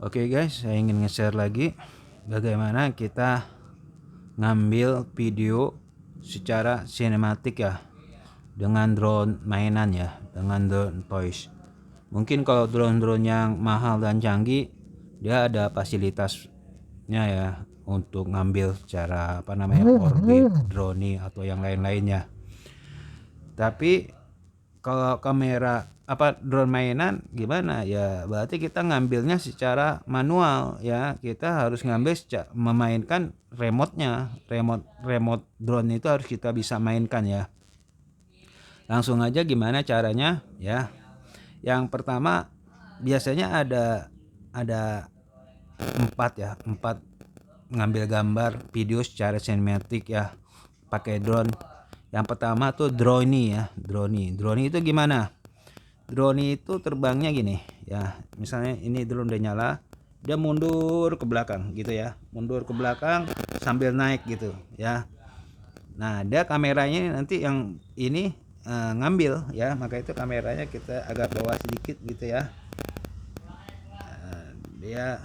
Oke guys, saya ingin nge-share lagi bagaimana kita ngambil video secara sinematik ya dengan drone mainan ya, dengan drone toys. Mungkin kalau drone-drone yang mahal dan canggih dia ada fasilitasnya ya untuk ngambil secara orbit, drone atau yang lain-lainnya. Tapi kalau kamera drone mainan gimana ya, berarti kita ngambilnya secara manual ya, kita harus ngambil memainkan remote-nya, remote drone itu harus kita bisa mainkan ya. Langsung aja gimana caranya ya. Yang pertama biasanya ada empat ngambil gambar video secara sinematik ya pakai drone. Yang pertama tuh drone ya, drone itu gimana? Drone itu terbangnya gini ya, misalnya ini drone udah nyala, dia mundur ke belakang gitu ya, mundur ke belakang sambil naik gitu ya. Nah dia kameranya nanti yang ini ngambil ya, maka itu kameranya kita agak bawah sedikit gitu ya. Dia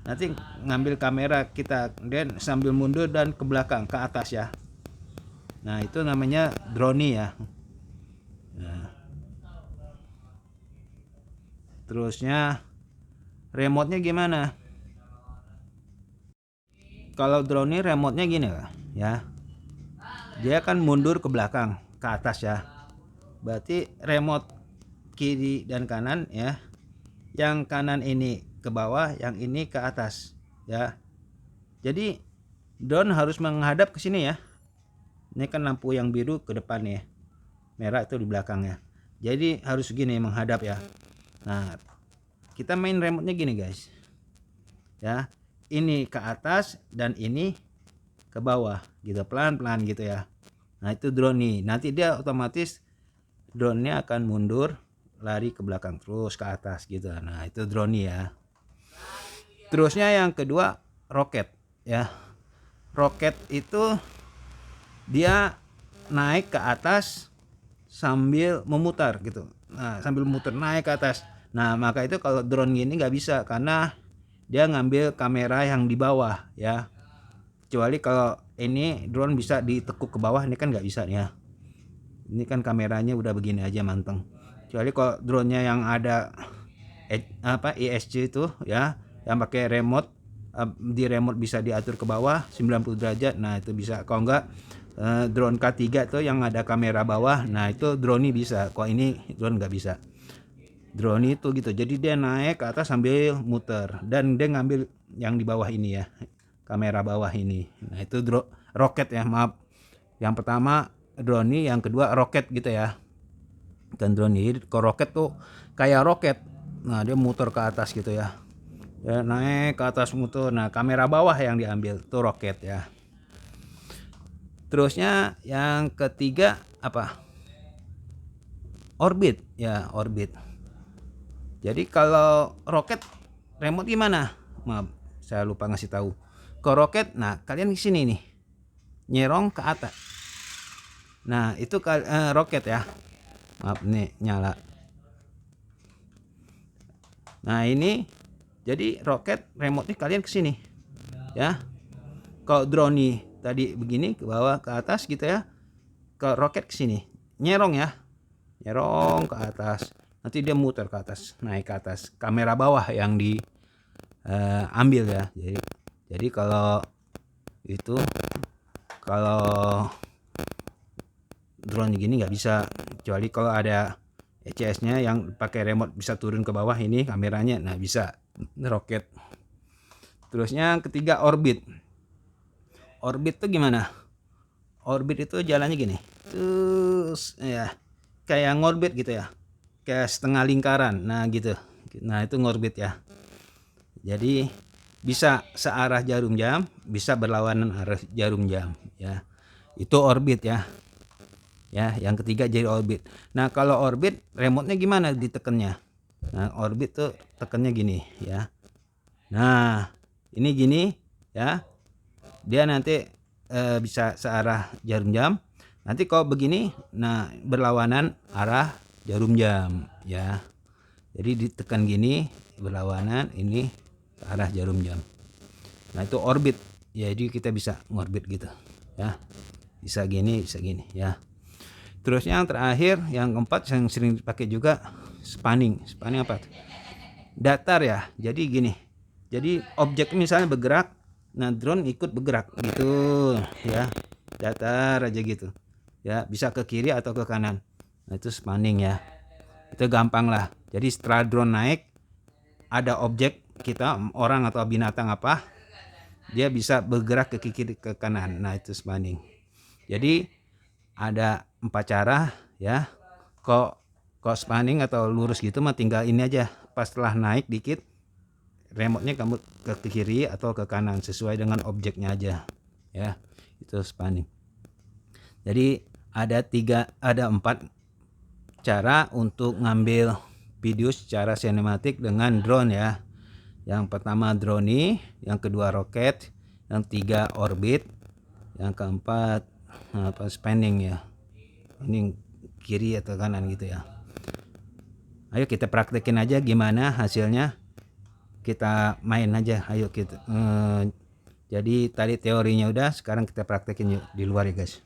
nanti ngambil kamera kita dan sambil mundur dan ke belakang ke atas ya. Nah itu namanya drone ya. Nah, terusnya remote-nya gimana? Kalau drone ini remote-nya gini lah ya. Dia kan mundur ke belakang ke atas ya. Berarti remote kiri dan kanan ya. Yang kanan ini ke bawah, yang ini ke atas ya. Jadi drone harus menghadap ke sini ya. Ini kan lampu yang biru ke depan ya, merah itu di belakangnya. Jadi harus gini menghadap ya. Nah, kita main remote-nya gini guys. Ya. Ini ke atas dan ini ke bawah gitu, pelan-pelan gitu ya. Nah, itu drone nih. Nanti dia otomatis drone-nya akan mundur, lari ke belakang terus ke atas gitu. Nah, itu drone ya. Terusnya yang kedua roket ya. Roket itu dia naik ke atas sambil memutar gitu. Nah, sambil muter naik ke atas. Nah, maka itu kalau drone gini nggak bisa karena dia ngambil kamera yang di bawah ya. Kecuali kalau ini drone bisa ditekuk ke bawah, ini kan nggak bisa ya. Ini kan kameranya udah begini aja manteng. Kecuali kalau drone-nya yang ada ESC itu ya, yang pakai remote, di remote bisa diatur ke bawah 90 derajat. Nah, itu bisa. Kalau enggak drone K3 tuh yang ada kamera bawah, nah itu drone ini bisa. Kok ini drone nggak bisa. Drone itu gitu, jadi dia naik ke atas sambil muter dan dia ngambil yang di bawah ini ya, kamera bawah ini. Nah itu roket ya, maaf. Yang pertama drone ini, yang kedua roket gitu ya. Dan drone ini ke roket tuh kayak roket. Nah dia muter ke atas gitu ya, ya naik ke atas muter. Nah kamera bawah yang diambil tuh roket ya. Terusnya yang ketiga orbit ya, orbit. Jadi kalau roket remote gimana? Maaf, saya lupa ngasih tahu. Ke roket, nah kalian di sini nih, nyerong ke atas. Nah itu roket ya. Maaf nih nyala. Nah ini jadi roket remote nih kalian ke sini ya. Kalau drone nih tadi begini ke bawah ke atas gitu ya. Ke roket ke sini, nyerong ya, nyerong ke atas. Nanti dia muter ke atas, naik ke atas. Kamera bawah yang diambil ya. Jadi kalau itu, kalau drone gini nggak bisa, kecuali kalau ada ECS-nya yang pakai remote bisa turun ke bawah ini kameranya. Nah bisa roket. Terusnya ketiga orbit. Orbit tuh gimana? Orbit itu jalannya gini, terus ya kayak ngorbit gitu ya, kayak setengah lingkaran. Nah gitu. Nah itu ngorbit ya. Jadi bisa searah jarum jam, bisa berlawanan arah jarum jam ya. Itu orbit ya. Ya, yang ketiga jadi orbit. Nah, kalau orbit remote-nya gimana ditekannya? Nah, orbit tuh tekannya gini ya. Nah, ini gini ya. Dia nanti bisa searah jarum jam. Nanti kalau begini, nah berlawanan arah jarum jam ya. Jadi ditekan gini berlawanan ini ke arah jarum jam. Nah itu orbit, jadi kita bisa ngorbit gitu ya, bisa gini ya. Terus yang terakhir, yang keempat yang sering dipakai juga spanning. Spanning apa? Datar ya. Jadi gini. Jadi objek misalnya bergerak, nah drone ikut bergerak gitu ya. Datar aja gitu. Ya, bisa ke kiri atau ke kanan. Nah, itu spanning ya. Itu gampang lah. Jadi setelah drone naik, ada objek kita, orang atau binatang apa, dia bisa bergerak ke kiri ke kanan. Nah, itu spanning. Jadi ada 4 cara ya. Kok spanning atau lurus gitu mah tinggal ini aja, pas setelah naik dikit remote-nya kamu ke kiri atau ke kanan sesuai dengan objeknya aja ya. Itu spanning. Jadi ada 4 cara untuk ngambil video secara sinematik dengan drone ya. Yang pertama drone, yang kedua roket, yang tiga orbit, yang keempat spanning ya. Ini kiri atau kanan gitu ya. Ayo kita praktekin aja gimana hasilnya. Kita main aja, ayo kita. Jadi tadi teorinya udah, sekarang kita praktekin yuk di luar ya guys.